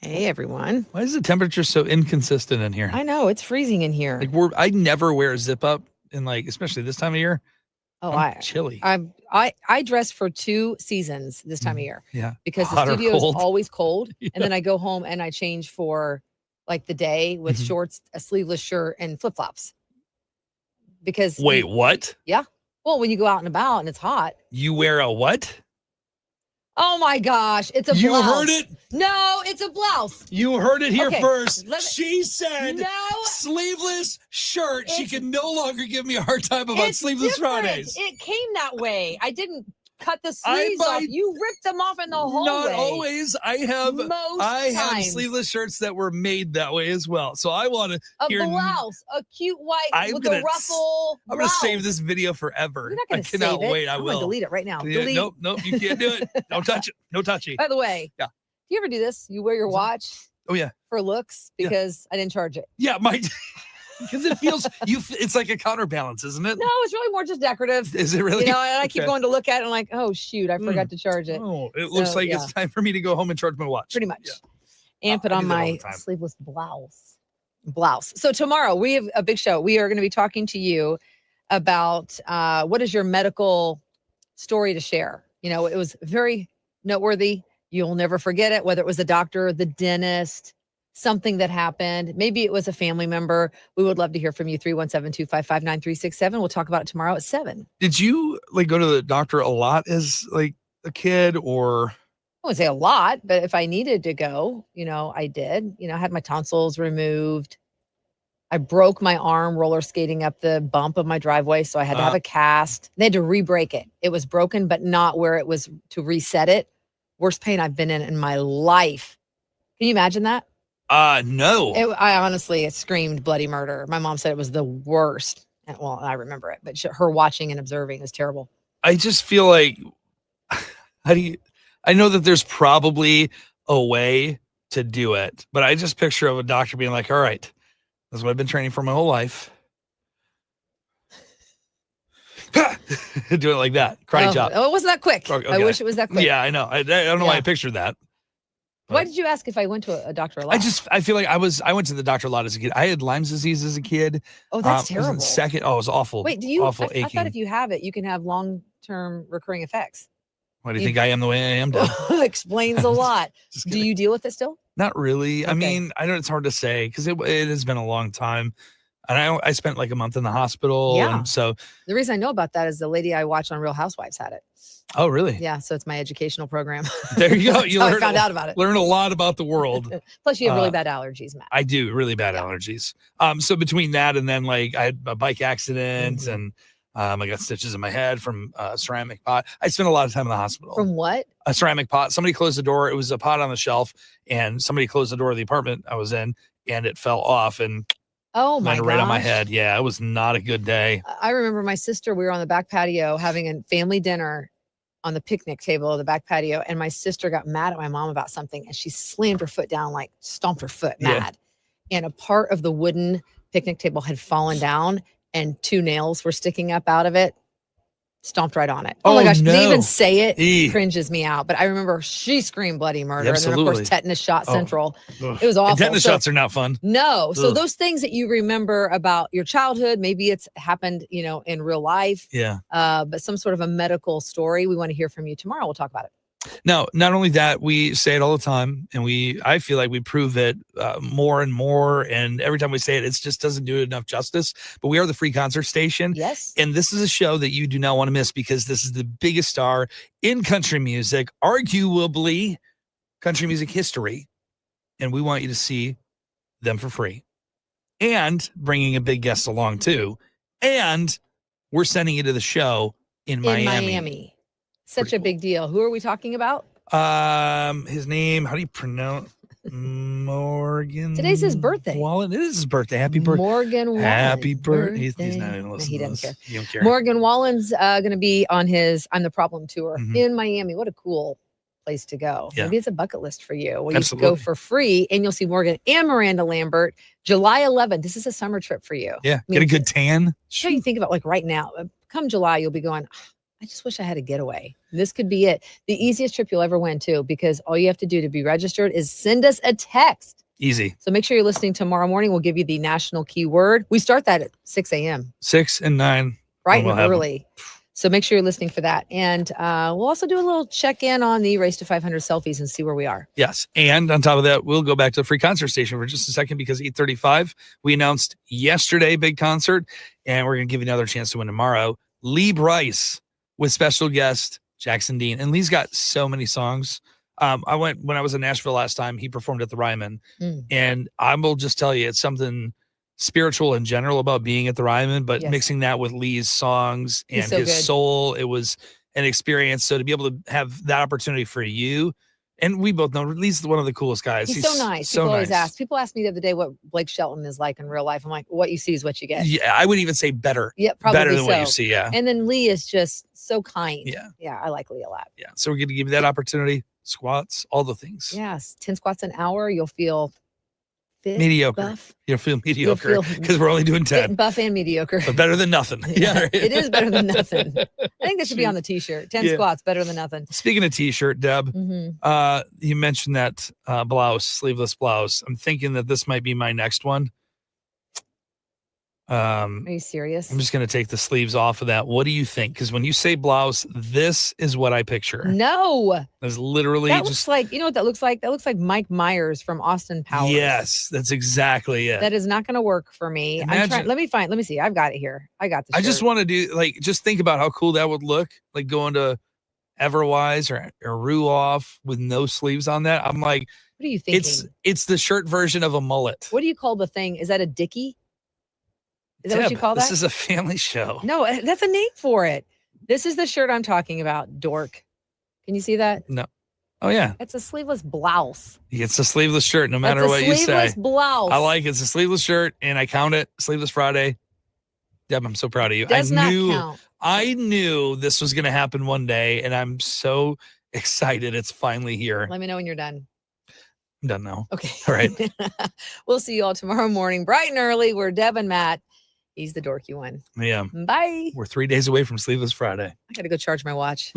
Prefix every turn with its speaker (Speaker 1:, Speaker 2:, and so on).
Speaker 1: Hey, everyone.
Speaker 2: Why is the temperature so inconsistent in here?
Speaker 1: I know, it's freezing in here.
Speaker 2: Like I never wear a zip up in especially this time of year.
Speaker 1: Oh,
Speaker 2: I'm chilly.
Speaker 1: I dress for 2 seasons this time of year.
Speaker 2: Yeah.
Speaker 1: Because the
Speaker 2: Hot or
Speaker 1: studio is
Speaker 2: cold?
Speaker 1: always cold.
Speaker 2: Yeah.
Speaker 1: And then I go home and I change for the day with shorts, a sleeveless shirt, and flip-flops. Because
Speaker 2: Wait, what?
Speaker 1: Yeah. Well, when you go out and about and it's hot.
Speaker 2: You wear a what?
Speaker 1: Oh my gosh, it's a blouse.
Speaker 2: You heard it?
Speaker 1: No, it's a blouse.
Speaker 2: You heard it here
Speaker 1: Okay,
Speaker 2: first. She said
Speaker 1: No.
Speaker 2: sleeveless shirt. She can no longer give me a hard time about
Speaker 1: It's
Speaker 2: sleeveless
Speaker 1: different.
Speaker 2: Fridays.
Speaker 1: It came that way. I didn't cut the sleeves off. You ripped them off in the hallway.
Speaker 2: Not always. I have
Speaker 1: times.
Speaker 2: sleeveless shirts that were made that way as well. So I want to
Speaker 1: A blouse, a cute white with a ruffle.
Speaker 2: I'm going to save this video forever.
Speaker 1: You're not going to save it.
Speaker 2: I cannot wait.
Speaker 1: I'm going to delete it right now.
Speaker 2: Yeah,
Speaker 1: Delete.
Speaker 2: Nope. You can't do it. Don't touch it. No touchy.
Speaker 1: By the way,
Speaker 2: yeah.
Speaker 1: Do you ever do this? You wear your watch?
Speaker 2: Oh yeah.
Speaker 1: For looks because I didn't charge it.
Speaker 2: Yeah, because it feels it's like a counterbalance, isn't it?
Speaker 1: No, it's really more just decorative.
Speaker 2: Is it really?
Speaker 1: And I keep going to look at it and I'm like, oh shoot, I forgot to charge it.
Speaker 2: Oh, it looks like it's time for me to go home and charge my watch.
Speaker 1: Pretty much. Yeah. And put on my sleeveless blouse. So tomorrow we have a big show. We are going to be talking to you about what is your medical story to share. It was very noteworthy. You'll never forget it, whether it was the doctor, the dentist, something that happened. Maybe it was a family member. We would love to hear from you. 317-255-9367. We'll talk about it tomorrow at 7.
Speaker 2: Did you go to the doctor a lot as a kid, or?
Speaker 1: I wouldn't say a lot, but if I needed to go, I did. I had my tonsils removed. I broke my arm roller skating up the bump of my driveway, so I had to have a cast. They had to re-break it. It was broken, but not where it was to reset it. Worst pain I've been in my life. Can you imagine that?
Speaker 2: No.
Speaker 1: It screamed bloody murder. My mom said it was the worst. And, well, I remember it, but her watching and observing is terrible.
Speaker 2: I just feel like, I know that there's probably a way to do it, but I just picture of a doctor being like, all right, this is what I've been training for my whole life. Do it like that. Karate chop.
Speaker 1: Oh, it wasn't that quick. Okay. I wish it was that quick.
Speaker 2: Yeah, I know. I don't know why I pictured that.
Speaker 1: Why did you ask if I went to a doctor a lot?
Speaker 2: I feel like I went to the doctor a lot as a kid. I had Lyme's disease as a kid.
Speaker 1: Oh, that's terrible.
Speaker 2: It was awful.
Speaker 1: Wait, I thought if you have it, you can have long-term recurring effects.
Speaker 2: Why do you think I am the way I am, Deb?
Speaker 1: Explains a lot. Do you deal with it still?
Speaker 2: Not really. Okay. I mean, I know it's hard to say because it has been a long time. And I spent like a month in the hospital.
Speaker 1: Yeah.
Speaker 2: And so
Speaker 1: the reason I know about that is the lady I watch on Real Housewives had it.
Speaker 2: Oh, really?
Speaker 1: Yeah. So it's my educational program.
Speaker 2: There you go.
Speaker 1: I found out about it.
Speaker 2: Learn a lot about the world.
Speaker 1: Plus, you have really bad allergies, Matt.
Speaker 2: I do. Really bad allergies. So between that and then I had a bike accident and I got stitches in my head from a ceramic pot. I spent a lot of time in the hospital.
Speaker 1: From what?
Speaker 2: A ceramic pot. Somebody closed the door. It was a pot on the shelf and somebody closed the door of the apartment I was in and it fell off and landed right on my head. Yeah, it was not a good day.
Speaker 1: I remember my sister, we were on the back patio having a family dinner on the picnic table of the back patio. And my sister got mad at my mom about something and she slammed her foot down, stomped her foot mad. And a part of the wooden picnic table had fallen down and 2 nails were sticking up out of it. Stomped right on it. Oh my gosh. No. To even say it cringes me out. But I remember she screamed bloody murder.
Speaker 2: Absolutely.
Speaker 1: And then, of course, tetanus shot central. It was awful.
Speaker 2: And tetanus shots are not fun.
Speaker 1: No. So those things that you remember about your childhood, maybe it's happened, in real life.
Speaker 2: Yeah.
Speaker 1: But some sort of a medical story. We want to hear from you tomorrow. We'll talk about it.
Speaker 2: No, not only that, we say it all the time, and I feel like we prove it more and more, and every time we say it, it just doesn't do it enough justice, but we are the free concert station.
Speaker 1: Yes.
Speaker 2: And this is a show that you do not want to miss because this is the biggest star in country music, arguably country music history, and we want you to see them for free. And bringing a big guest along, too. And we're sending you to the show in Miami.
Speaker 1: Such a big deal. Who are we talking about?
Speaker 2: His name, how do you pronounce? Morgan.
Speaker 1: Today's his birthday.
Speaker 2: Wallen. It is his birthday. Happy birthday.
Speaker 1: Morgan Wallen.
Speaker 2: Happy birthday. He's not even listening.
Speaker 1: He
Speaker 2: to
Speaker 1: doesn't care.
Speaker 2: He don't care.
Speaker 1: Morgan Wallen's going to be on his I'm the Problem tour in Miami. What a cool place to go.
Speaker 2: Yeah.
Speaker 1: Maybe it's a bucket list for you. Well,
Speaker 2: Absolutely.
Speaker 1: You go for free and you'll see Morgan and Miranda Lambert July 11th. This is a summer trip for you.
Speaker 2: Yeah. Get a good tan.
Speaker 1: Sure, you think about right now. Come July, you'll be going, I just wish I had a getaway. This could be it. The easiest trip you'll ever win, too, because all you have to do to be registered is send us a text.
Speaker 2: Easy.
Speaker 1: So make sure you're listening tomorrow morning. We'll give you the national keyword. We start that at 6 a.m.
Speaker 2: 6 and 9.
Speaker 1: Right and early. So make sure you're listening for that. And we'll also do a little check-in on the Race to 500 selfies and see where we are.
Speaker 2: Yes. And on top of that, we'll go back to the free concert station for just a second because 8:35, we announced yesterday, big concert, and we're going to give you another chance to win tomorrow. Brice with special guest Jackson Dean. And Lee's got so many songs. When I was in Nashville last time, he performed at the Ryman. And I will just tell you, it's something spiritual in general about being at the Ryman, but mixing that with Lee's songs and his soul, it was an experience. So to be able to have that opportunity for you, and we both know Lee's one of the coolest guys.
Speaker 1: He's so nice. People always ask. People ask me the other day what Blake Shelton is like in real life. I'm like, what you see is what you get.
Speaker 2: Yeah, I would even say better.
Speaker 1: Yeah, probably
Speaker 2: better than what you see. Yeah.
Speaker 1: And then Lee is just so kind.
Speaker 2: Yeah.
Speaker 1: Yeah, I like Lee a lot.
Speaker 2: Yeah. So we're going to give you that opportunity. Squats, all the things.
Speaker 1: Yes. 10 squats an hour. You'll feel fit,
Speaker 2: mediocre.
Speaker 1: Buff.
Speaker 2: You'll feel mediocre because we're only doing 10.
Speaker 1: Buff and mediocre.
Speaker 2: But better than nothing. Yeah.
Speaker 1: It is better than nothing. I think that should be on the t-shirt. 10 squats, better than nothing.
Speaker 2: Speaking of t-shirt, Deb, you mentioned that blouse, sleeveless blouse. I'm thinking that this might be my next one.
Speaker 1: Are you serious?
Speaker 2: I'm just going to take the sleeves off of that. What do you think? Because when you say blouse, this is what I picture.
Speaker 1: No.
Speaker 2: That's literally
Speaker 1: looks like, you know what that looks like? That looks like Mike Myers from Austin Powers.
Speaker 2: Yes, that's exactly it.
Speaker 1: That is not going to work for me. Let me see. I've got it here. I got the shirt.
Speaker 2: I just want to do, just think about how cool that would look. Like going to Everwise or Ruoff with no sleeves on that. I'm like,
Speaker 1: what are you thinking?
Speaker 2: It's the shirt version of a mullet.
Speaker 1: What do you call the thing? Is that a dickie? Is that what you call that?
Speaker 2: This is a family show.
Speaker 1: No, that's a name for it. This is the shirt I'm talking about, dork. Can you see that?
Speaker 2: No. Oh, yeah.
Speaker 1: It's a sleeveless blouse.
Speaker 2: It's a sleeveless shirt, no matter what you say.
Speaker 1: Sleeveless blouse.
Speaker 2: I like it. It's a sleeveless shirt, and I count it. Sleeveless Friday. Deb, I'm so proud of you.
Speaker 1: Does not count.
Speaker 2: I knew this was going to happen one day, and I'm so excited it's finally here.
Speaker 1: Let me know when you're done.
Speaker 2: I'm done now.
Speaker 1: Okay.
Speaker 2: All right.
Speaker 1: We'll see you all tomorrow morning, bright and early. We're Deb and Matt. He's the dorky one.
Speaker 2: Yeah.
Speaker 1: Bye.
Speaker 2: We're 3 days away from Sleeveless Friday.
Speaker 1: I got to go charge my watch.